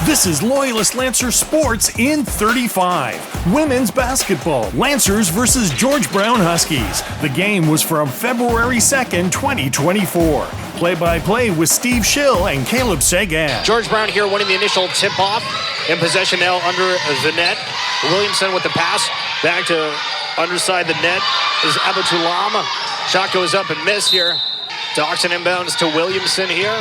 This is Loyalist Lancer Sports in 35. Women's basketball, Lancers versus George Brown Huskies. The game was from February 2nd, 2024. Play-by-play with Steve Schill and Caleb Sagan. George Brown here winning the initial tip-off. In possession now under the net. Williamson with the pass. Back to underside the net is Abatulam. Shot goes up and missed here. Doxson inbounds to Williamson here.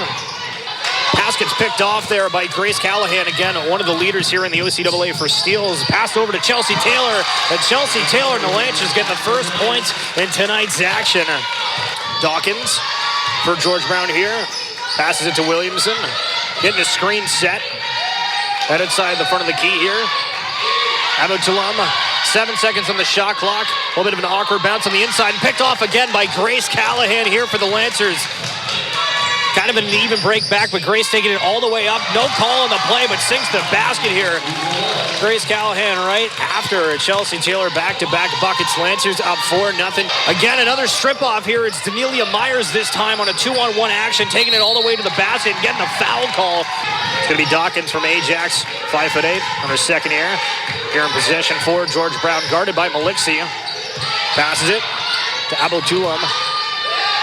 Pass gets picked off there by Grace Callahan. Again, one of the leaders here in the OCAA for steals. Passed over to Chelsea Taylor. And Chelsea Taylor and the Lancers get the first points in tonight's action. Dawkins for George Brown here. Passes it to Williamson. Getting a screen set. Right inside the front of the key here. Abatulam, 7 seconds on the shot clock. A little bit of an awkward bounce on the inside. And picked off again by Grace Callahan here for the Lancers. Kind of an even break back, but Grace taking it all the way up. No call on the play, but sinks the basket here. Grace Callahan right after Chelsea Taylor back-to-back buckets. Lancers up 4-0. Again, another strip-off here. It's Danelia Myers this time on a 2-on-1 action, taking it all the way to the basket and getting a foul call. It's going to be Dawkins from Ajax, 5'8", on her second year. Here in possession for George Brown, guarded by Maliksi. Passes it to Abatulam.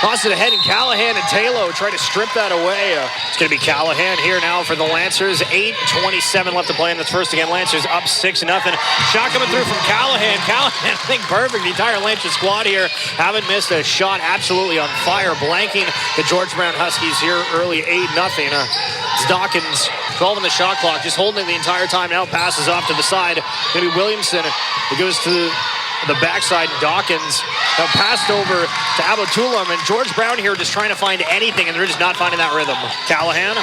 Tosses it ahead, and Callahan and Taylor try to strip that away. It's going to be Callahan here now for the Lancers. 8:27 left to play in this first again. Lancers up 6-0. Shot coming through from Callahan. Callahan, I think perfect. The entire Lancers squad here haven't missed a shot. Absolutely on fire, blanking the George Brown Huskies here early. 8-0. It's Dawkins, 12 on the shot clock, just holding it the entire time. Now passes off to the side. Maybe Williamson. It goes to the backside. Dawkins now passed over to Abatulam, and George Brown here just trying to find anything, and they're just not finding that rhythm. Callahan,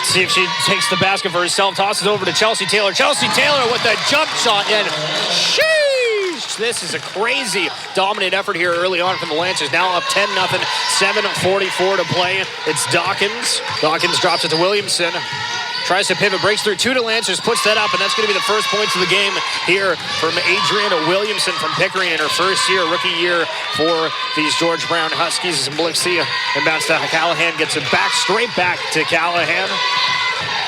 see if she takes the basket for herself, tosses over to Chelsea Taylor. Chelsea Taylor with a jump shot, and sheesh! This is a crazy dominant effort here early on from the Lancers. Now up 10-0, 7:44 to play. It's Dawkins. Dawkins drops it to Williamson. Tries to pivot, breaks through, 2 to Lancers, puts that up, and that's going to be the first points of the game here from Adriana Williamson from Pickering in her first year, rookie year for these George Brown Huskies. And Maliksi inbounds to Callahan, gets it back, straight back to Callahan.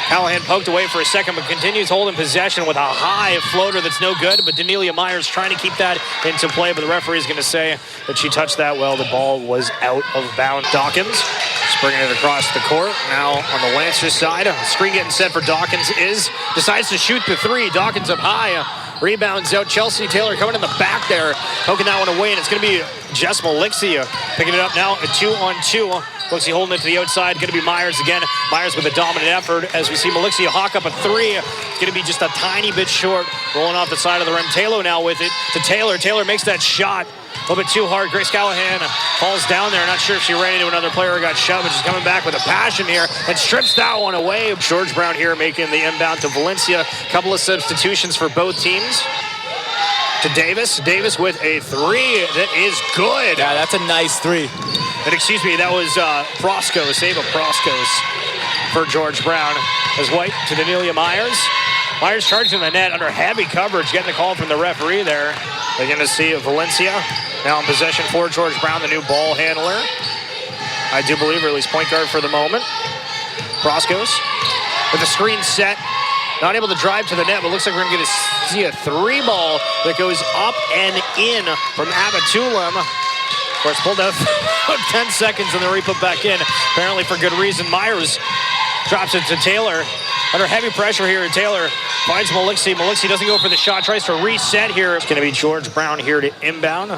Callahan poked away for a second, but continues holding possession with a high floater that's no good. But Danelia Myers trying to keep that into play, but the referee is going to say that she touched that well. The ball was out of bounds. Dawkins bringing it across the court. Now on the Lancers side, screen getting set for Dawkins decides to shoot the three. Dawkins up high. Rebounds out. Chelsea Taylor coming in the back there, poking that one away, and it's going to be Jess Maliksi picking it up now, a 2-on-2. Maliksi holding it to the outside. Going to be Myers again. Myers with a dominant effort as we see Maliksi hawk up a three. It's going to be just a tiny bit short, rolling off the side of the rim. Taylor now with it to Taylor. Taylor makes that shot. A little bit too hard. Grace Callahan falls down there. Not sure if she ran into another player or got shoved, but she's coming back with a passion here and strips that one away. George Brown here making the inbound to Valencia. A couple of substitutions for both teams. To Davis. Davis with a three that is good. Yeah, that's a nice three. And excuse me, that was Proskos, Ava Proskos for George Brown. As White to Danelia Myers. Myers charging the net under heavy coverage, getting the call from the referee there. They're going to see Valencia now in possession for George Brown, the new ball handler. I do believe, or at least point guard for the moment. Proskos with the screen set. Not able to drive to the net, but looks like we're going to see a three ball that goes up and in from Abatulam. Of course, pulled out about 10 seconds and then re-put back in, apparently for good reason. Myers drops it to Taylor. Under heavy pressure here, Taylor finds Maliksi. Maliksi doesn't go for the shot, tries to reset here. It's going to be George Brown here to inbound.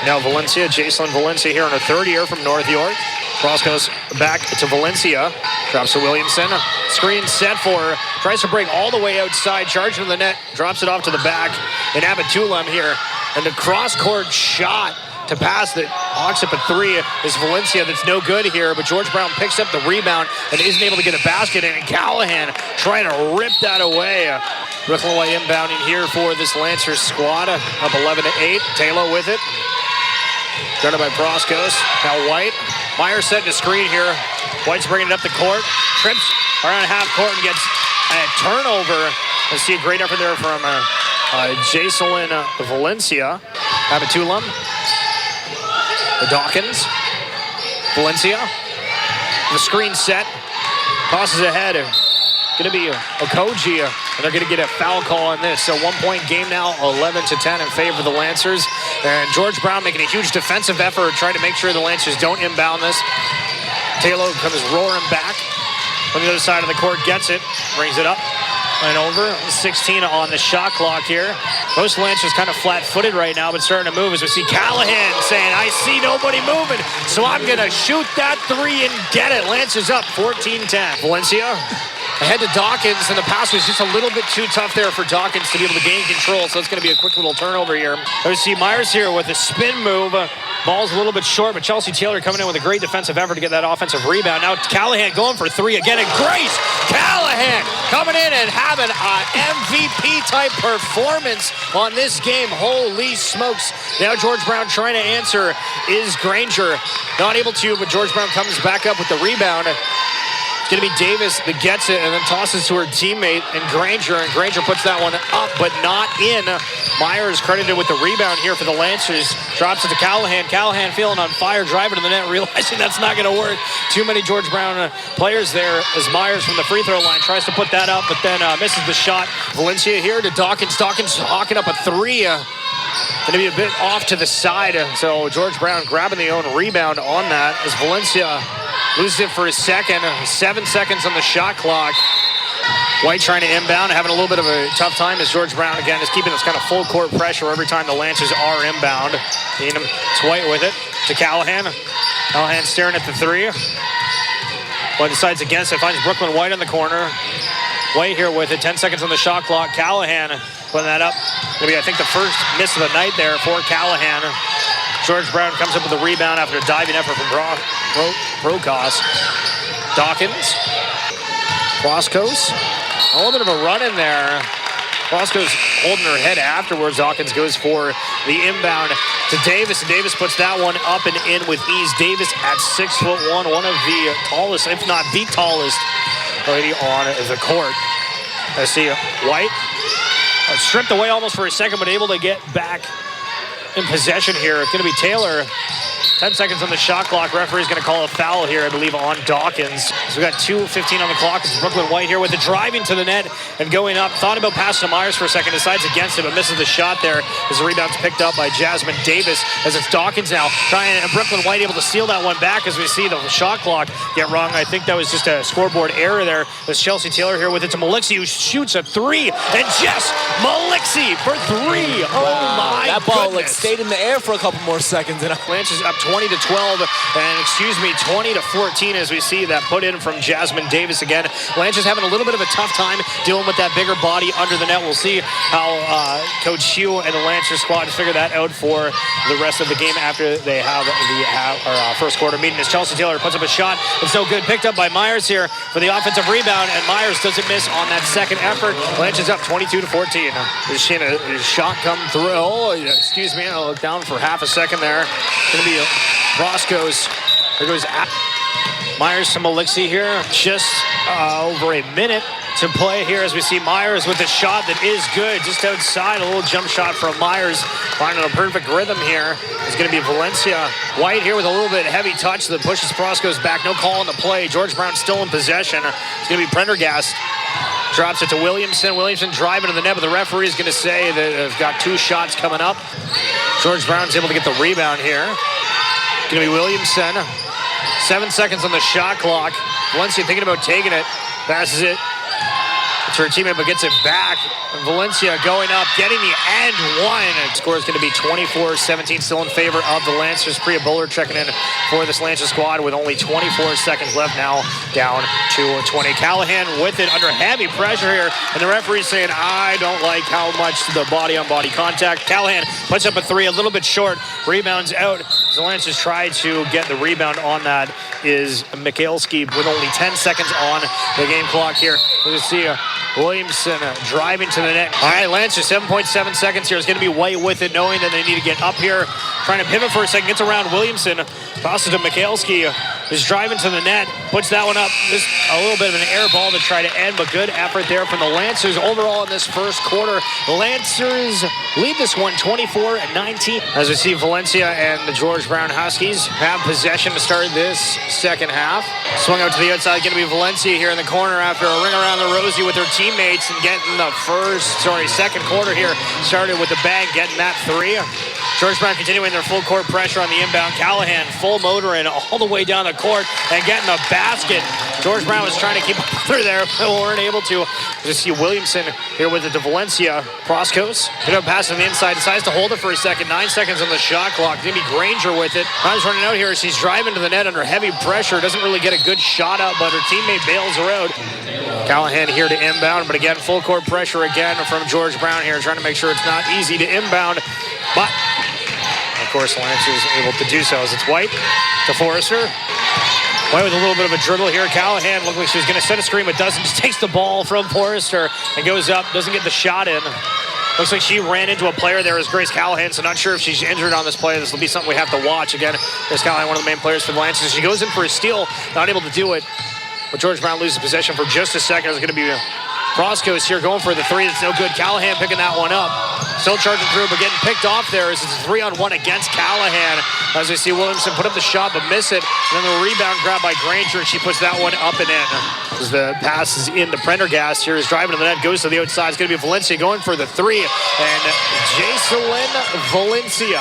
Now Valencia, Jacelyn Valencia here in her third year from North York. Proskos back to Valencia. Drops to Williamson. Screen set for her. Tries to break all the way outside. Charging to the net. Drops it off to the back. And Abatulam here. And the cross-court shot to pass that hawks up a three is Valencia. That's no good here. But George Brown picks up the rebound and isn't able to get a basket in. And Callahan trying to rip that away. Brooklyn White inbounding here for this Lancers squad. Up 11-8. Taylor with it. Guarded by Proskos. Now White. Myers setting a screen here. White's bringing it up the court. Trips around half court and gets a turnover. Let's see a great effort there from Jacelyn Valencia. Abatulam. Dawkins. Valencia. The screen set. Tosses ahead. going to be Okoji, and they're going to get a foul call on this. So 1-point game now, 11-10 in favor of the Lancers. And George Brown making a huge defensive effort, trying to make sure the Lancers don't inbound this. Taylor comes roaring back from the other side of the court, gets it, brings it up and over. 16 on the shot clock here. Most Lancers kind of flat-footed right now, but starting to move as we see Callahan saying, I see nobody moving, so I'm going to shoot that three and get it. Lancers up 14-10. Valencia ahead to Dawkins, and the pass was just a little bit too tough there for Dawkins to be able to gain control, so it's going to be a quick little turnover here. We see Myers here with a spin move. Ball's a little bit short, but Chelsea Taylor coming in with a great defensive effort to get that offensive rebound. Now Callahan going for three again, and Grace Callahan coming in and having an MVP-type performance on this game. Holy smokes. Now George Brown trying to answer. Is Granger not able to, but George Brown comes back up with the rebound. It's going to be Davis that gets it and then tosses to her teammate and Granger puts that one up, but not in. Myers credited with the rebound here for the Lancers. Drops it to Callahan. Callahan feeling on fire, driving to the net, realizing that's not going to work. Too many George Brown players there as Myers from the free throw line tries to put that up, but then misses the shot. Valencia here to Dawkins. Dawkins hawking up a three. Going to be a bit off to the side. So George Brown grabbing the own rebound on that as Valencia loses it for a second. 7 seconds on the shot clock. White trying to inbound, having a little bit of a tough time as George Brown, again, is keeping this kind of full court pressure every time the Lancers are inbound. It's White with it to Callahan. Callahan staring at the three. But decides against it, finds Brooklyn White in the corner. White here with it, 10 seconds on the shot clock. Callahan putting that up. Maybe I think the first miss of the night there for Callahan. George Brown comes up with a rebound after a diving effort from Brokos. Dawkins. Roscoe's. A little bit of a run in there. Roscoe's holding her head afterwards. Dawkins goes for the inbound to Davis, and Davis puts that one up and in with ease. Davis at 6'1", one of the tallest, if not the tallest lady on the court. I see White stripped away almost for a second, but able to get back in possession here. It's going to be Taylor. 10 seconds on the shot clock. Referee's going to call a foul here, I believe, on Dawkins. So we got 2:15 on the clock. It's Brooklyn White here with it, driving to the net and going up. Thought about passing to Myers for a second, decides against it, but misses the shot there as the rebound's picked up by Jasmine Davis as it's Dawkins now trying, and Brooklyn White able to steal that one back as we see the shot clock get wrong. I think that was just a scoreboard error there. There's Chelsea Taylor here with it to Malixi, who shoots a three, and Jess Malixi for three. Oh my That ball goodness. stayed in the air for a couple more seconds. And Lancers up 20-12, and 20-14 as we see that put in from Jasmine Davis again. Lancers having a little bit of a tough time dealing with that bigger body under the net. We'll see how Coach Hugh and the Lancers squad figure that out for the rest of the game after they have the first quarter meeting. As Chelsea Taylor puts up a shot, it's no good. Picked up by Myers here for the offensive rebound, and Myers doesn't miss on that second effort. Lancers up 22-14. There's seeing a shot come through. Oh, excuse me, I looked down for half a second there. It's going to be Roscoe's. There goes Myers to Malixi here. Just over a minute to play here as we see Myers with a shot that is good. Just outside, a little jump shot from Myers. Finding a perfect rhythm here. It's going to be Valencia. White here with a little bit heavy touch that pushes Roscoe's back. No call on the play. George Brown still in possession. It's going to be Prendergast. Drops it to Williamson. Williamson driving to the net, but the referee is going to say that they've got two shots coming up. George Brown's able to get the rebound here. Going to be Williamson. 7 seconds on the shot clock. Valencia thinking about taking it. Passes it to her teammate, but gets it back. And Valencia going up, getting the and one. And score is going to be 24-17, still in favor of the Lancers. Priya Buller checking in for this Lancers squad with only 24 seconds left now, down to 20. Callahan with it under heavy pressure here, and the referee's saying, I don't like how much the body-on-body contact. Callahan puts up a three, a little bit short, rebounds out. The Lancers try to get the rebound on that is Mikhailski with only 10 seconds on the game clock here. We see Williamson driving to the net. All right, Lancers, 7.7 seconds here. It's going to be White with it, knowing that they need to get up here. Trying to pivot for a second, gets around Williamson, tosses to Mikhailski. is driving to the net, puts that one up. Just a little bit of an air ball to try to end, but good effort there from the Lancers. Overall in this first quarter, the Lancers lead this one 24-19. As we see, Valencia and the George Brown Huskies have possession to start this second half. Swung out to the outside, going to be Valencia here in the corner after a ring around the rosy with their teammates and getting the second quarter here started with the bang, getting that three. George Brown continuing their full court pressure on the inbound. Callahan full motoring all the way down the court and getting a basket. George Brown was trying to keep up through there, but weren't able to. Just see Williamson here with it to Valencia. Proskos, passing the inside, decides to hold it for a second. 9 seconds on the shot clock. Maybe Granger with it. Time's running out here. She's driving to the net under heavy pressure. Doesn't really get a good shot up, but her teammate bails her out. Callahan here to inbound, but again, full court pressure again from George Brown here, trying to make sure it's not easy to inbound. But, of course, Lancers able to do so as it's White to Forrester. White with a little bit of a dribble here. Callahan looked like she was going to set a screen, but doesn't. Just takes the ball from Forrester and goes up, doesn't get the shot in. Looks like she ran into a player there as Grace Callahan, so not sure if she's injured on this play. This will be something we have to watch. Again, Grace Callahan, one of the main players for the Lancers. She goes in for a steal, not able to do it. But George Brown loses possession for just a second. It's going to be Proskos here going for the three. That's no good. Callahan picking that one up. Still charging through, but getting picked off there as it's a 3-on-1 against Callahan. As we see Williamson put up the shot, but miss it. And then the rebound grab by Granger, and she puts that one up and in. As the pass is in to Prendergast here, is driving to the net, goes to the outside. It's going to be Valencia going for the three. And Jacelyn Valencia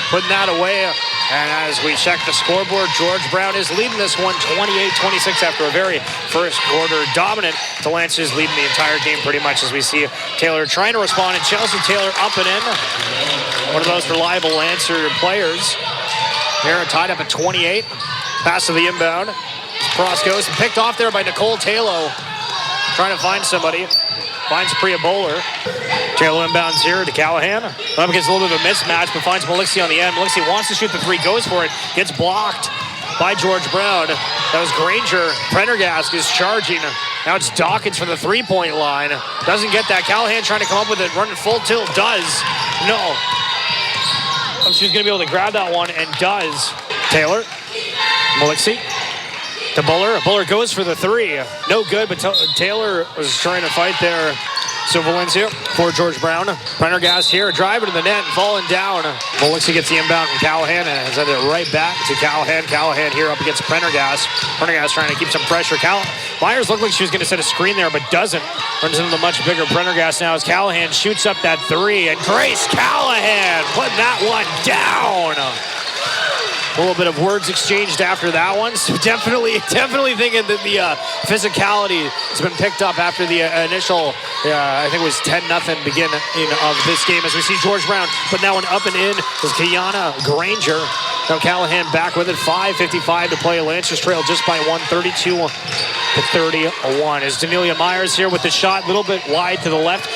putting that away. And as we check the scoreboard, George Brown is leading this one 28-26 after a very first quarter dominant. The Lancers leading the entire game pretty much, as we see Taylor trying to respond, and Chelsea Taylor up and in. One of the most reliable Lancer players. Here tied up at 28. Pass to the inbound. Proskos picked off there by Nicole Taylor. Trying to find somebody. Finds Priya Bowler. Taylor inbounds here to Callahan. Up against a little bit of a mismatch, but finds Malixi on the end. Malixi wants to shoot the three, goes for it, gets blocked by George Brown. That was Granger. Prendergast is charging. Now it's Dawkins from the three-point line. Doesn't get that. Callahan trying to come up with it, running full tilt. Does. No. She's going to be able to grab that one, and does. Taylor. Malixi. To Buller. Buller goes for the three. No good, but Taylor was trying to fight there. So Valencia for George Brown. Prendergast here, driving to the net and falling down. Valencia gets the inbound from Callahan and sends it right back to Callahan. Callahan here up against Prendergast. Prendergast trying to keep some pressure. Myers looked like she was going to set a screen there, but doesn't. Runs into the much bigger Prendergast now as Callahan shoots up that three. And Grace Callahan putting that one down. A little bit of words exchanged after that one. So definitely thinking that the physicality has been picked up after the initial, I think it was 10-0 beginning of this game. As we see George Brown putting that one up and in is Kiana Granger. Now Callahan back with it. 5:55 to play. Lancers trail just by one, 32-31. Is Danelia Myers here with the shot, a little bit wide to the left.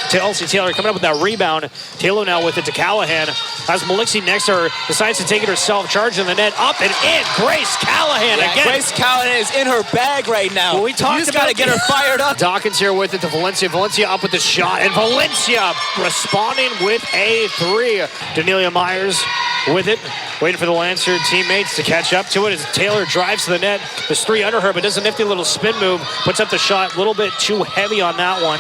Chelsea Taylor coming up with that rebound. Taylor now with it to Callahan. As Malixi next to her decides to take it herself, charging the net up and in. Grace Callahan again. Grace Callahan is in her bag right now. Well, we talked about to get her fired up. Dawkins here with it to Valencia. Valencia up with the shot, and Valencia responding with a three. Danelia Myers with it, waiting for the Lancer teammates to catch up to it as Taylor drives to the net. There's three under her, but does a nifty little spin move. Puts up the shot, a little bit too heavy on that one.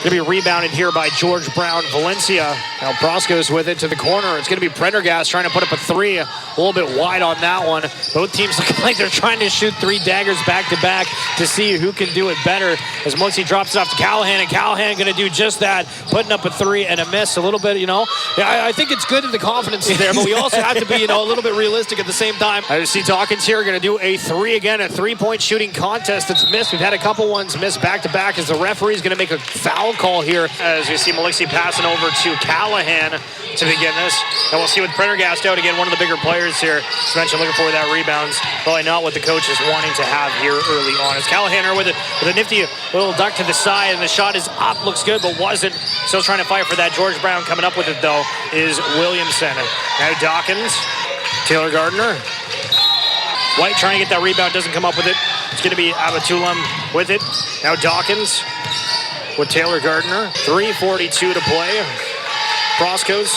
Going to be rebounded here by George Brown. Valencia. Now Proskos with it to the corner. It's going to be Prendergast trying to put up a three. A little bit wide on that one. Both teams looking like they're trying to shoot three daggers back to back to see who can do it better. As Malixi drops it off to Callahan, and Callahan going to do just that, putting up a three and a miss. A little bit, Yeah, I think it's good that the confidence is there, but we also have to be, a little bit realistic at the same time. I see Dawkins here going to do a three again, a three-point shooting contest that's missed. We've had a couple ones missed back to back as the referee's going to make a foul call here as we see Malixi passing over to Callahan to begin this. And we'll see with Prendergast out again, one of the bigger players here. As mentioned, looking for that rebounds. Probably not what the coach is wanting to have here early on. As Callahan with a nifty little duck to the side, and the shot is up, looks good, but wasn't. Still trying to fight for that. George Brown coming up with it, though, is Williamson. Now Dawkins, Taylor Gardner. White trying to get that rebound, doesn't come up with it. It's going to be Abatulam with it. Now Dawkins with Taylor Gardner. 3:42 to play. Proskos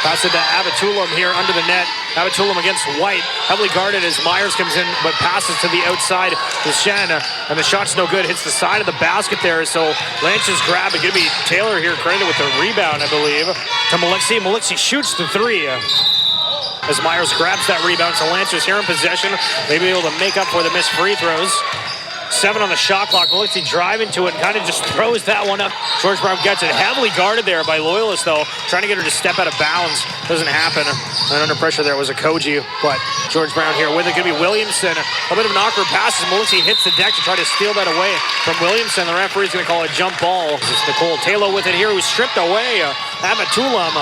pass it to Abatulam here under the net. Abitulum against White. Heavily guarded as Myers comes in, but passes to the outside to Shen. And the shot's no good. Hits the side of the basket there. So Lancers grab it. Going to be Taylor here credited with the rebound, I believe. To Maliksi. Maliksi shoots the three. As Myers grabs that rebound. So Lancers here in possession. They be able to make up for the missed free throws. 7 on the shot clock. Maliksi driving to it and kind of just throws that one up. George Brown gets it. Heavily guarded there by Loyalist, though. Trying to get her to step out of bounds. Doesn't happen. And under pressure there was a Koji. But George Brown here with it. Going to be Williamson. A bit of an awkward pass as Maliksi hits the deck to try to steal that away from Williamson. The referee's going to call a jump ball. This is Nicole Taylor with it here, who's stripped away. Abitulum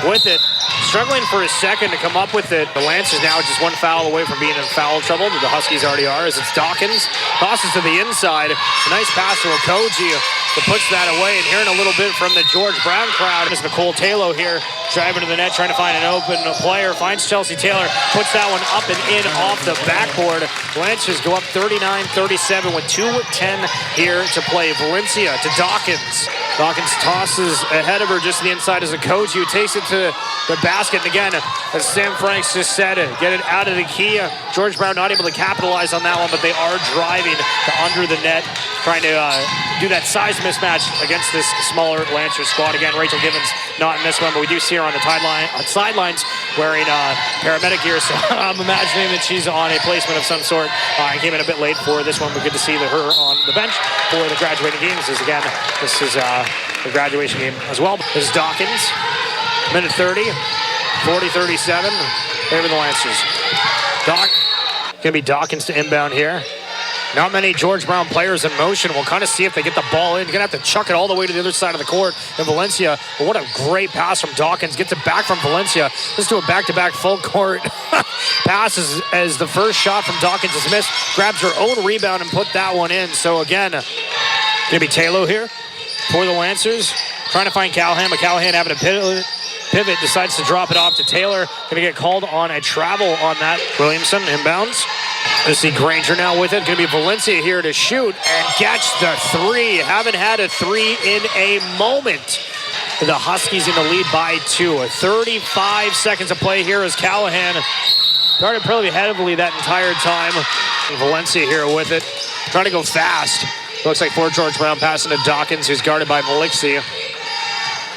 with it. Struggling for a second to come up with it. The Lancers now just one foul away from being in foul trouble. The Huskies already are, as it's Dawkins. Tosses to the inside. A nice pass to Okoji that puts that away. And hearing a little bit from the George Brown crowd is Nicole Taylor here, driving to the net, trying to find an open player. Finds Chelsea Taylor, puts that one up and in off the backboard. Lancers go up 39-37 with 2:10 here to play. Valencia to Dawkins. Dawkins tosses ahead of her just to the inside as Okoji, who takes it to the basket. And again, as Sam Franks just said, get it out of the key. George Brown not able to capitalize on that one, but they are driving to under the net, trying to do that size mismatch against this smaller Lancers squad. Again, Rachel Gibbons not in this one, but we do see her on the sidelines wearing paramedic gear, so I'm imagining that she's on a placement of some sort. I came in a bit late for this one, but good to see her on the bench for the graduating games. As again, this is the graduation game as well. This is Dawkins, minute 30, 40-37, favor the Lancers. Gonna be Dawkins to inbound here. Not many George Brown players in motion. We'll kind of see if they get the ball in. You're going to have to chuck it all the way to the other side of the court in Valencia. But what a great pass from Dawkins. Gets it back from Valencia. Let's do a back-to-back full court passes as the first shot from Dawkins is missed. Grabs her own rebound and put that one in. So again, going to be Taylor here for the Lancers. Trying to find Callahan, but Callahan having a pivot, decides to drop it off to Taylor. Going to get called on a travel on that. Williamson inbounds. Let's see Granger now with it. Going to be Valencia here to shoot and catch the three. Haven't had a three in a moment. The Huskies in the lead by 2. 35 seconds of play here as Callahan guarded pretty heavily that entire time. Valencia here with it. Trying to go fast. Looks like for George Brown passing to Dawkins, who's guarded by Maliksi.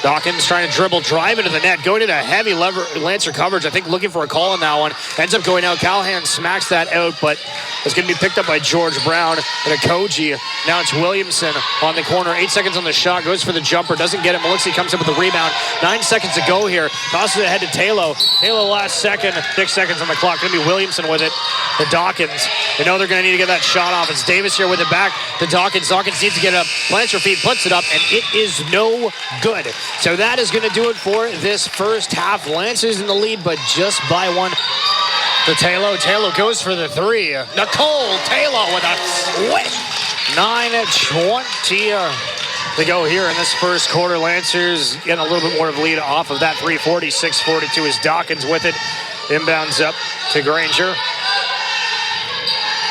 Dawkins trying to dribble, drive into the net, going into heavy Lancer coverage. I think looking for a call on that one. Ends up going out. Callahan smacks that out, but it's going to be picked up by George Brown and Okoji. Now it's Williamson on the corner. 8 seconds on the shot. Goes for the jumper. Doesn't get it. Maliksi comes up with the rebound. 9 seconds to go here. Tosses it ahead to Taylor. Taylor last second. 6 seconds on the clock. Going to be Williamson with it to Dawkins. They know they're going to need to get that shot off. It's Davis here with it back to Dawkins. Dawkins needs to get it up. Plants her feet, puts it up, and it is no good. So that is going to do it for this first half. Lancers in the lead, but just by 1. To Taylor. Taylor goes for the three. Nicole Taylor with a swish. 9:20 to go here in this first quarter. Lancers getting a little bit more of a lead off of that 3. 46-42 is Dawkins with it. Inbounds up to Granger.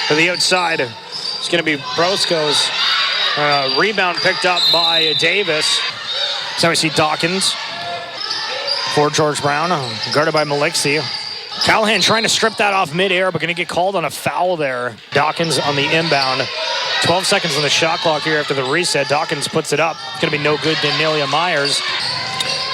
To the outside, it's going to be Brosco's rebound picked up by Davis. So we see Dawkins for George Brown, guarded by Maliksi. Callahan trying to strip that off midair, but going to get called on a foul there. Dawkins on the inbound. 12 seconds on the shot clock here after the reset. Dawkins puts it up. It's going to be no good to Nelia Myers.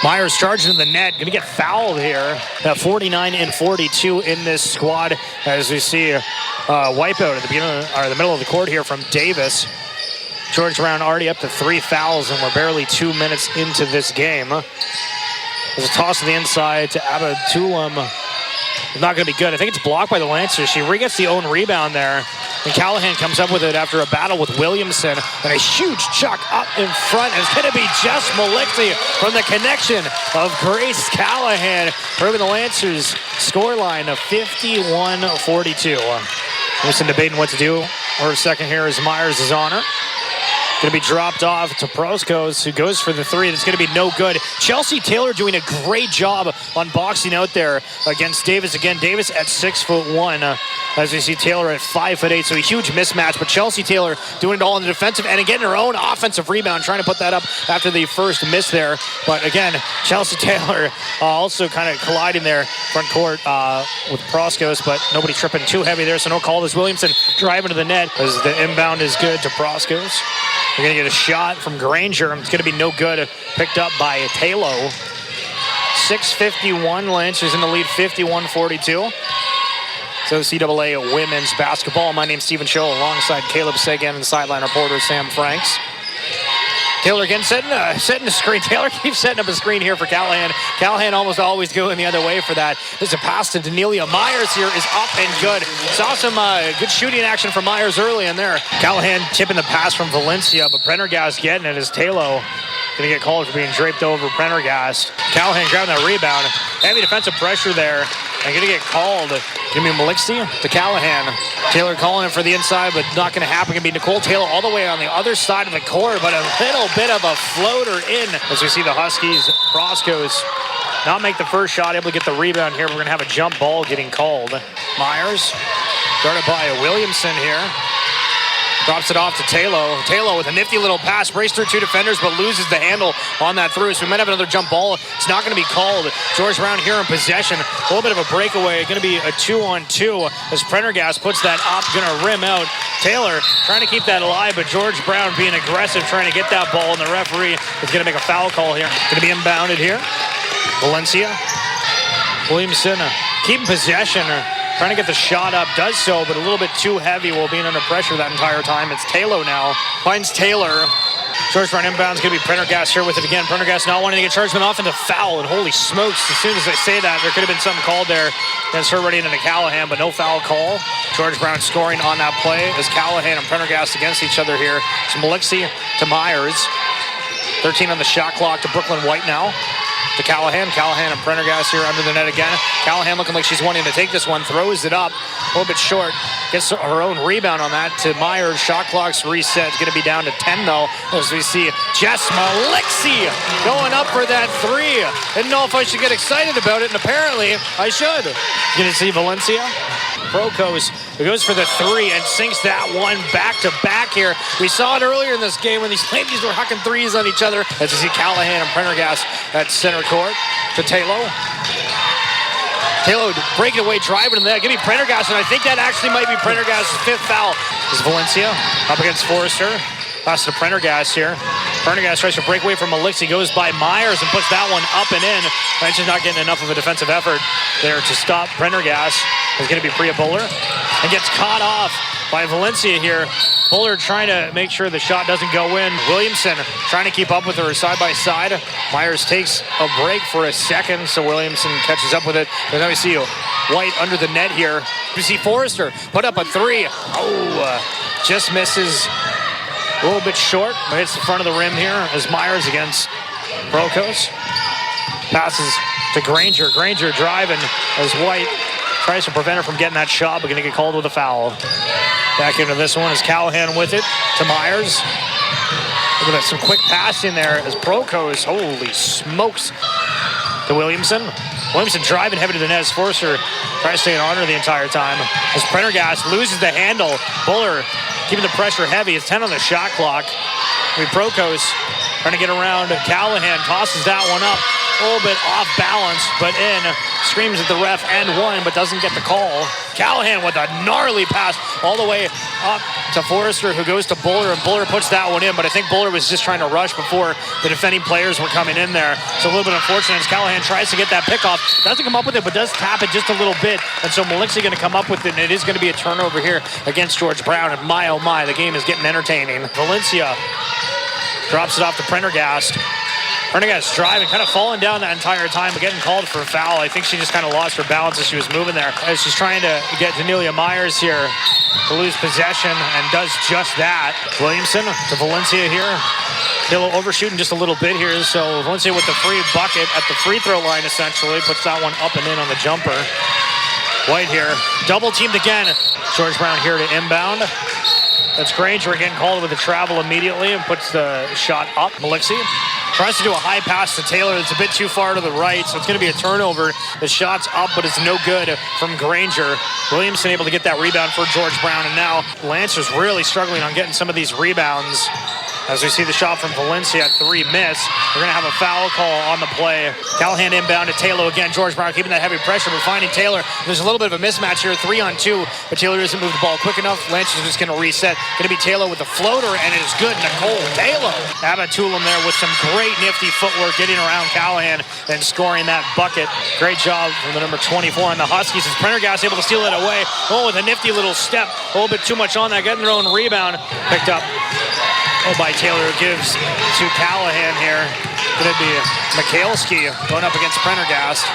Myers charging to the net. Going to get fouled here. 49-42 in this squad as we see a wipeout at the beginning or the middle of the court here from Davis. George Brown already up to 3 fouls, and we're barely 2 minutes into this game. There's a toss to the inside to Abitulum. Not going to be good. I think it's blocked by the Lancers. She gets the own rebound there. And Callahan comes up with it after a battle with Williamson. And a huge chuck up in front. And it's going to be just Maliksi from the connection of Grace Callahan, proving the Lancers scoreline of 51-42. Wilson debating what to do. Her second here as Myers is on her. Going to be dropped off to Proskos, who goes for the three. That's going to be no good. Chelsea Taylor doing a great job on boxing out there against Davis. Again, Davis at 6'1", as we see Taylor at 5'8", so a huge mismatch. But Chelsea Taylor doing it all in the defensive and getting her own offensive rebound, trying to put that up after the first miss there. But again, Chelsea Taylor also kind of colliding there front court with Proskos, but nobody tripping too heavy there, so no call. This Williamson driving to the net as the inbound is good to Proskos. We're going to get a shot from Granger. It's going to be no good. Picked up by Taylor. 6:51. Lancers in the lead, 51-42. So OCAA women's basketball. My name's Stephen Scholl alongside Caleb Sagan and sideline reporter Sam Franks. Taylor again setting a screen. Taylor keeps setting up a screen here for Callahan. Callahan almost always going the other way for that. There's a pass to Danelia Myers here is up and good. Saw some good shooting action from Myers early in there. Callahan tipping the pass from Valencia, but Prendergast getting it as Taylor going to get called for being draped over Prendergast. Callahan grabbing that rebound. Heavy defensive pressure there. And going to get called. Give me Malixi to Callahan. Taylor calling it for the inside, but not going to happen. Going to be Nicole Taylor all the way on the other side of the court, but a little bit of a floater in. As we see the Huskies, Proskos not make the first shot, able to get the rebound here. We're going to have a jump ball getting called. Myers, guarded by Williamson here. Drops it off to Taylor. Taylor with a nifty little pass, breaks through two defenders, but loses the handle on that through. So we might have another jump ball. It's not going to be called. George Brown here in possession. A little bit of a breakaway. Going to be a 2-on-2 as Prendergast puts that up. Going to rim out. Taylor trying to keep that alive, but George Brown being aggressive, trying to get that ball, and the referee is going to make a foul call here. Going to be inbounded here. Valencia. Williamson keeping possession. Trying to get the shot up, does so, but a little bit too heavy while being under pressure that entire time. It's Taylor now. Finds Taylor. George Brown inbounds, going to be Prendergast here with it again. Prendergast not wanting to get charged with an offensive foul, and holy smokes, as soon as I say that, there could have been something called there against her running into Callahan, but no foul call. George Brown scoring on that play as Callahan and Prendergast against each other here. It's Malixi to Myers. 13 on the shot clock to Brooklyn White now. To Callahan. Callahan and Prendergast here under the net again. Callahan looking like she's wanting to take this one. Throws it up. A little bit short. Gets her own rebound on that to Myers. Shot clock's reset. It's going to be down to 10 though. As we see Jess Malixi going up for that three. Didn't know if I should get excited about it, and apparently I should. Going to see Valencia. Proskos who goes for the three and sinks that one back to back here. We saw it earlier in this game when these ladies were hucking threes on each other. As we see Callahan and Prendergast at center court to Taylor. Taylor breaking away, driving in there. Give me Prendergast, and I think that actually might be Prendergast's fifth foul. This is Valencia up against Forrester. Pass to Prendergast here. Prendergast tries to break away from Malixi, goes by Myers and puts that one up and in. French is not getting enough of a defensive effort there to stop Prendergast. It's going to be Priya Buller and gets caught off by Valencia here. Buller trying to make sure the shot doesn't go in. Williamson trying to keep up with her side by side. Myers takes a break for a second, so Williamson catches up with it. But now we see White under the net here. We see Forrester put up a three. Just misses. A little bit short, but hits the front of the rim here as Myers against Proskos. Passes to Granger. Granger driving as White tries to prevent her from getting that shot, but going to get called with a foul. Back into this one is Callahan with it to Myers. Look at that, some quick passing there as Proskos, holy smokes, to Williamson. Williamson driving heavy to the net as Forrester tries to stay on her the entire time. As Prendergast loses the handle, Buller keeping the pressure heavy. It's 10 on the shot clock. Proskos trying to get around. Callahan tosses that one up. A little bit off balance, but in. Screams at the ref and one, but doesn't get the call. Callahan with a gnarly pass all the way up to Forrester, who goes to Buller, and Buller puts that one in, but I think Buller was just trying to rush before the defending players were coming in there. So a little bit unfortunate as Callahan tries to get that pickoff. Doesn't come up with it, but does tap it just a little bit. And so Malixi going to come up with it, and it is going to be a turnover here against George Brown. And my, oh my, the game is getting entertaining. Valencia drops it off to Prendergast. Prendergast driving, kind of falling down that entire time, but getting called for a foul. I think she just kind of lost her balance as she was moving there. As she's trying to get Danelia Myers here to lose possession, and does just that. Williamson to Valencia here. Taylor overshooting just a little bit here, so Valencia with the free bucket at the free throw line essentially. Puts that one up and in on the jumper. White here, double teamed again. George Brown here to inbound. That's Granger again called with a travel immediately and puts the shot up. Malixi tries to do a high pass to Taylor. It's a bit too far to the right, so it's going to be a turnover. The shot's up, but it's no good from Granger. Williamson able to get that rebound for George Brown, and now Lancers really struggling on getting some of these rebounds. As we see the shot from Valencia at 3 miss. We're going to have a foul call on the play. Callahan inbound to Taylor again. George Brown keeping that heavy pressure, but finding Taylor. There's a little bit of a mismatch here, 3-on-2, but Taylor doesn't move the ball quick enough. Lancers just going to reset. Going to be Taylor with a floater, and it is good. Nicole Taylor. Abatulam there with some great nifty footwork, getting around Callahan and scoring that bucket. Great job from the number 24 on the Huskies as Prendergast able to steal it away. Oh, with a nifty little step. A little bit too much on that, getting their own rebound. Picked up by Taylor, gives to Callahan here. Going to be Mikhailski going up against Prendergast.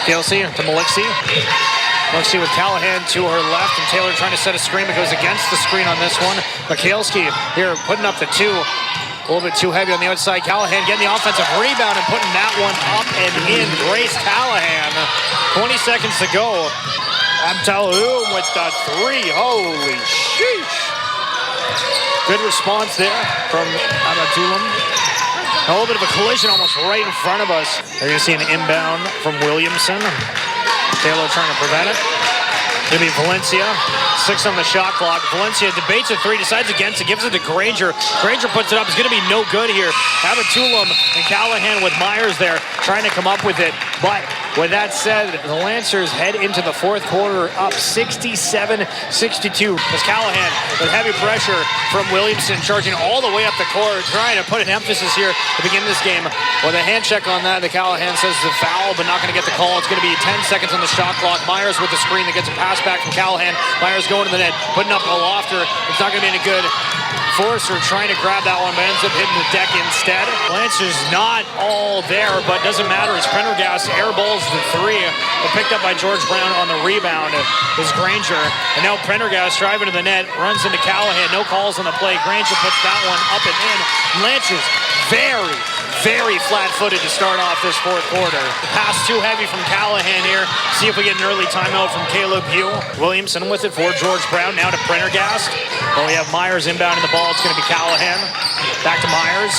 Mikhailski to Malixi. Malixi with Callahan to her left, and Taylor trying to set a screen, but goes against the screen on this one. Mikhailski here putting up the 2. A little bit too heavy on the outside. Callahan getting the offensive rebound and putting that one up and in. Grace Callahan. 20 seconds to go. Abdaloum with the 3. Holy sheesh. Good response there from Abatulam. A little bit of a collision almost right in front of us. They're going to see an inbound from Williamson. Taylor trying to prevent it. Going to be Valencia. 6 on the shot clock. Valencia debates a 3, decides against it, gives it to Granger. Granger puts it up. It's going to be no good here. Abatulam and Callahan with Myers there trying to come up with it. But with that said, the Lancers head into the 4th quarter up 67-62. As Callahan with heavy pressure from Williamson charging all the way up the court, trying to put an emphasis here to begin this game. With a hand check on that, the Callahan says the foul, but not going to get the call. It's going to be 10 seconds on the shot clock. Myers with the screen that gets a pass back from Callahan. Myers going to the net, putting up a lofter. It's not going to be any good. Forcer trying to grab that one, but ends up hitting the deck instead. Lancers not all there, but doesn't matter as Prendergast airballs the 3. But picked up by George Brown on the rebound is Granger. And now Prendergast driving to the net, runs into Callahan. No calls on the play. Granger puts that one up and in. Lancers very flat-footed to start off this 4th quarter. The pass too heavy from Callahan here. See if we get an early timeout from Caleb Hugh. Williamson with it for George Brown. Now to Prendergast. Well, we have Myers inbounding the ball. It's going to be Callahan. Back to Myers.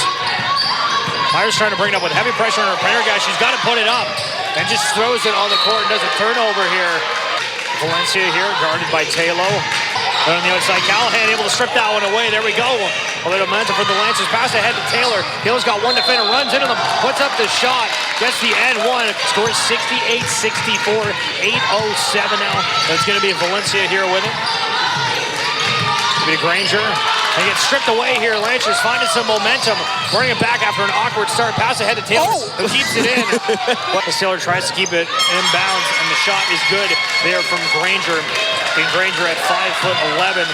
Myers trying to bring it up with heavy pressure on her. Prendergast, she's got to put it up. And just throws it on the court and does a turnover here. Valencia here, guarded by Taylor. And on the outside, Callahan able to strip that one away. There we go. A little momentum for the Lancers. Pass ahead to Taylor. Taylor's got one defender, runs into them, puts up the shot, gets the and one, scores 68-64, 8:07 now. It's going to be Valencia here with it. It's going to be Granger. They get stripped away here. Lancers finding some momentum. Bring it back after an awkward start. Pass ahead to Taylor, who keeps it in. Taylor tries to keep it inbounds, and the shot is good there from Granger. And Granger at 5'11".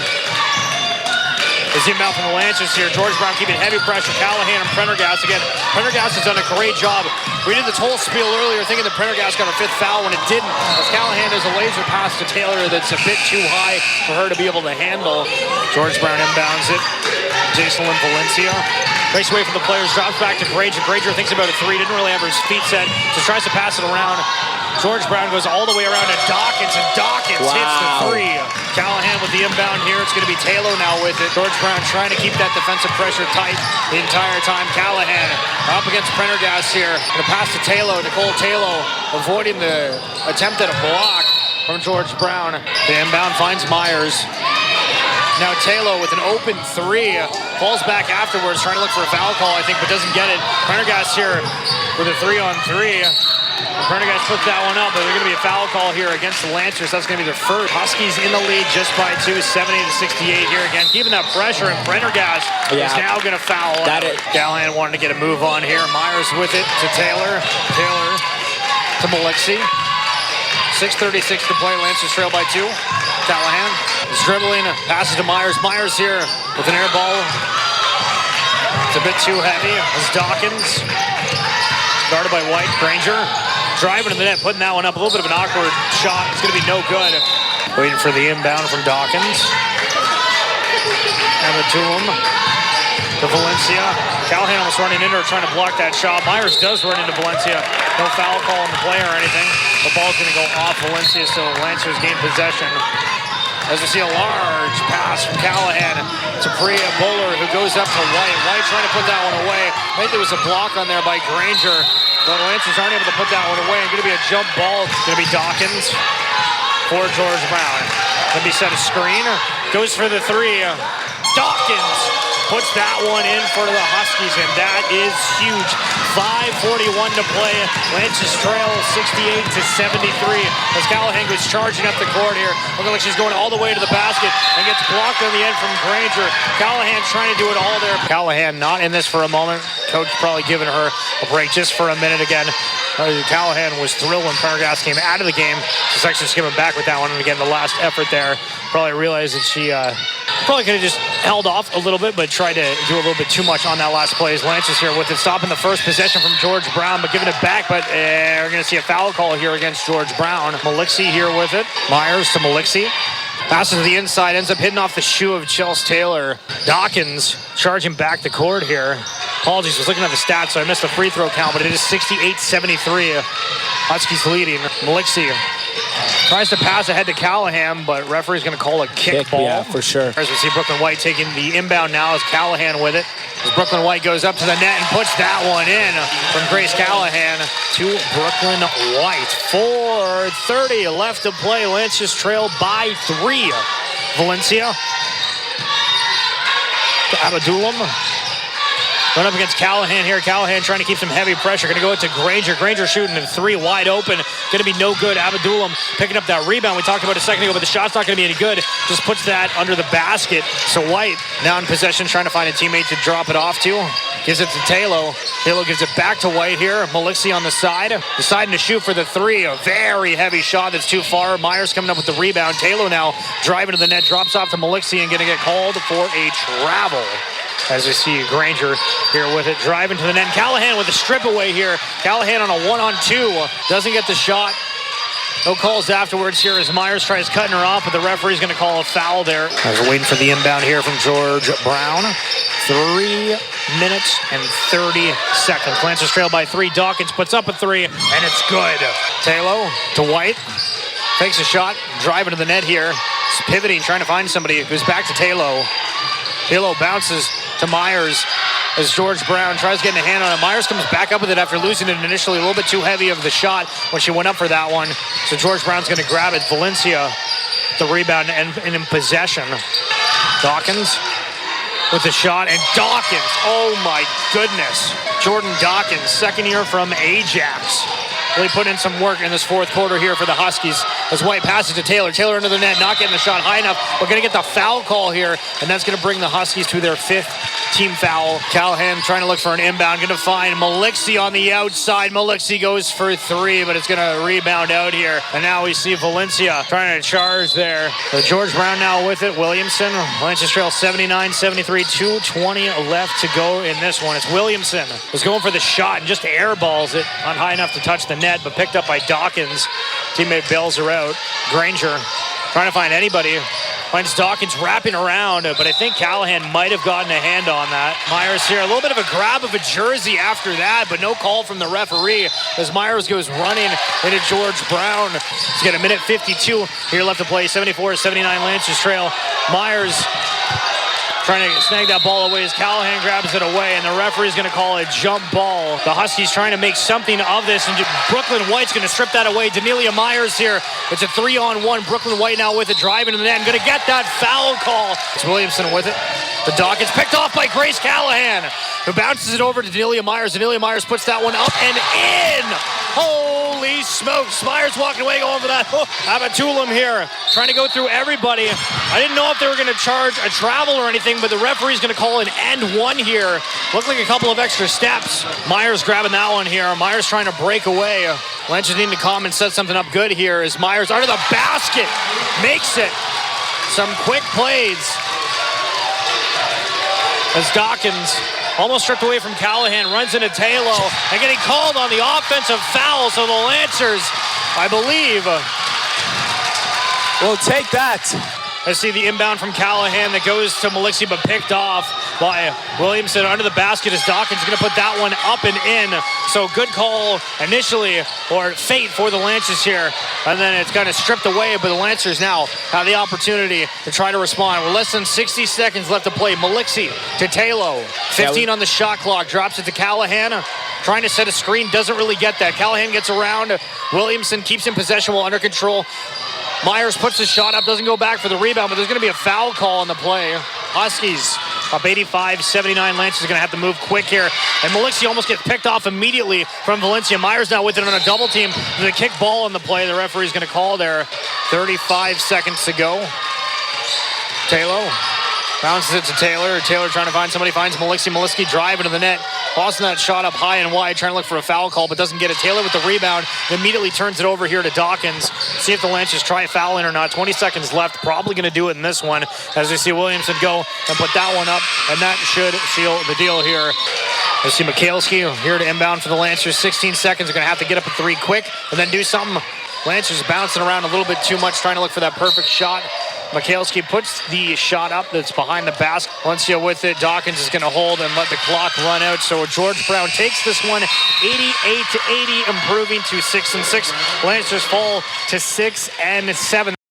Is inbound from the Lancers here. George Brown keeping heavy pressure. Callahan and Prendergast again. Prendergast has done a great job. We did this whole spiel earlier thinking that Prendergast got her 5th foul when it didn't. As Callahan does a laser pass to Taylor that's a bit too high for her to be able to handle. George Brown inbounds it. Jason Valencia breaks away from the players, drops back to Granger. Granger thinks about a 3, didn't really have his feet set, so tries to pass it around. George Brown goes all the way around to Dawkins, and Dawkins hits the 3. Callahan with the inbound here. It's going to be Taylor now with it. George Brown trying to keep that defensive pressure tight the entire time. Callahan up against Prendergast here. The pass to Taylor. Nicole Taylor avoiding the attempt at a block from George Brown. The inbound finds Myers. Now Taylor with an open 3. Falls back afterwards, trying to look for a foul call, I think, but doesn't get it. Prendergast here with a 3-on-3. Prendergast puts that one up, but there's going to be a foul call here against the Lancers. That's going to be their first. Huskies in the lead just by 2, 70-68 here again. Keeping that pressure, and Prendergast is now going to foul. Callahan wanted to get a move on here. Myers with it to Taylor. Taylor to Malixi. 6:36 to play. Lancers trail by 2. Callahan is dribbling, passes to Myers. Myers here with an air ball. It's a bit too heavy. It's Dawkins. Guarded by White. Granger driving to the net, putting that one up. A little bit of an awkward shot. It's going to be no good. Waiting for the inbound from Dawkins. Abatulam to Valencia. Callahan almost running into her, trying to block that shot. Myers does run into Valencia. No foul call on the play or anything. The ball's going to go off Valencia, so Lancers gain possession. as we see a large pass from Callahan to Priya Bowler, who goes up to White. White trying to put that one away. I think there was a block on there by Granger, but Lancers aren't able to put that one away. It's going to be a jump ball. It's going to be Dawkins for George Brown. Going to be set a screen. Goes for the three. Dawkins puts that one in for the Huskies, and that is huge. 5:41 to play. Lancers trail 68-73 as Callahan goes charging up the court here. Looking like she's going all the way to the basket and gets blocked on the end from Granger. Callahan trying to do it all there. Callahan not in this for a moment. Coach probably giving her a break just for a minute again. Callahan was thrilled when Prendergast came out of the game. She's actually skimming back with that one. And again, the last effort there. Probably realized that she probably could have just held off a little bit, but tried to do a little bit too much on that last play. As Lancers here with it, stopping the first possession from George Brown, but giving it back. But we're going to see a foul call here against George Brown. Malixie here with it. Myers to Malixie. Passes to the inside, ends up hitting off the shoe of Chelsea Taylor. Dawkins charging back the court here. Apologies, was looking at the stats, so I missed the free throw count, but it is 68-73. Huskies leading. Malixie tries to pass ahead to Callahan, but referee's going to call a kick ball. Yeah, for sure. As we see Brooklyn White taking the inbound now as Callahan with it. As Brooklyn White goes up to the net and puts that one in from Grace Callahan to Brooklyn White. 4:30 left to play. Lancers trail by 3. Valencia to Abadulam. Going up against Callahan here. Callahan trying to keep some heavy pressure. Going to go to Granger. Granger shooting a 3 wide open. Going to be no good. Abadulam picking up that rebound we talked about a second ago, but the shot's not going to be any good. Just puts that under the basket. So White now in possession, trying to find a teammate to drop it off to. Gives it to Taylor. Taylor gives it back to White here. Malixie on the side. Deciding to shoot for the 3. A very heavy shot that's too far. Myers coming up with the rebound. Taylor now driving to the net. Drops off to Malixie and going to get called for a travel. As we see Granger here with it, driving to the net. Callahan with a strip away here. Callahan on a 1-on-2. Doesn't get the shot. No calls afterwards here as Myers tries cutting her off, but the referee's going to call a foul there. As we're waiting for the inbound here from George Brown. 3 minutes and 30 seconds. Lancers trail by 3. Dawkins puts up a 3, and it's good. Taylor to White. Takes a shot, driving to the net here. He's pivoting, trying to find somebody. Goes back to Taylor. Taylor bounces to Myers as George Brown tries getting a hand on it. Myers comes back up with it after losing it initially. A little bit too heavy of the shot when she went up for that one. So George Brown's going to grab it. Valencia, the rebound and in possession. Dawkins with the shot, and Dawkins, oh my goodness. Jordan Dawkins, second year from Ajax. Really put in some work in this fourth quarter here for the Huskies as White passes to Taylor. Taylor into the net, not getting the shot high enough. We're going to get the foul call here, and that's going to bring the Huskies to their 5th team foul. Callahan trying to look for an inbound, going to find Malixie on the outside. Malixie goes for 3, but it's going to rebound out here. And now we see Valencia trying to charge there. So George Brown now with it. Williamson, Lancers trail 79-73, 2:20 left to go in this one. It's Williamson was going for the shot and just airballs it, not high enough to touch the net, but picked up by Dawkins. Teammate bails her out. Granger trying to find anybody. Finds Dawkins wrapping around, but I think Callahan might have gotten a hand on that. Myers here, a little bit of a grab of a jersey after that, but no call from the referee as Myers goes running into George Brown. He's got a minute 52 here left to play. 74-79 Lancers trail. Myers trying to snag that ball away as Callahan grabs it away, and the referee's going to call a jump ball. The Huskies trying to make something of this, and Brooklyn White's going to strip that away. Danelia Myers here. It's a 3-on-1. Brooklyn White now with it, driving to the net, and going to get that foul call. It's Williamson with it. The Dawkins picked off by Grace Callahan, who bounces it over to Danelia Myers. Danelia Myers puts that one up and in. Holy smokes. Myers walking away going for that. Abadulam here, trying to go through everybody. I didn't know if they were going to charge a travel or anything, but the referee's going to call an end one here. Looked like a couple of extra steps. Myers grabbing that one here. Myers trying to break away. Lancers need to come and set something up good here as Myers under the basket makes it. Some quick plays as Dawkins almost stripped away from Callahan, runs into Taylor, and getting called on the offensive foul. So the Lancers, I believe, will take that. Let's see the inbound from Callahan that goes to Malixi, but picked off by Williamson under the basket as Dawkins is going to put that one up and in. So good call initially, or fate for the Lancers here. And then it's kind of stripped away, but the Lancers now have the opportunity to try to respond. With less than 60 seconds left to play. Malixi to Taylor. 15 on the shot clock. Drops it to Callahan. Trying to set a screen. Doesn't really get that. Callahan gets around. Williamson keeps in possession while under control. Myers puts his shot up. Doesn't go back for the rebound, but there's going to be a foul call on the play. Huskies up 85-79. Lancers are going to have to move quick here. And Malixi almost gets picked off immediately from Valencia. Myers now with it on a double team. There's a kick ball on the play. The referee's going to call there. 35 seconds to go. Taylor bounces it to Taylor. Taylor trying to find somebody, finds Malixi. Malixi driving to the net. Boston that shot up high and wide, trying to look for a foul call, but doesn't get it. Taylor with the rebound, immediately turns it over here to Dawkins. See if the Lancers try fouling or not. 20 seconds left. Probably going to do it in this one, as we see Williamson go and put that one up, and that should seal the deal here. We see Mikhailski here to inbound for the Lancers. 16 seconds. They're going to have to get up a three quick and then do something. Lancers bouncing around a little bit too much, trying to look for that perfect shot. Mikhailski puts the shot up that's behind the basket. Valencia with it. Dawkins is going to hold and let the clock run out. So George Brown takes this one 88-80, improving to 6-6. Lancers fall to 6-7.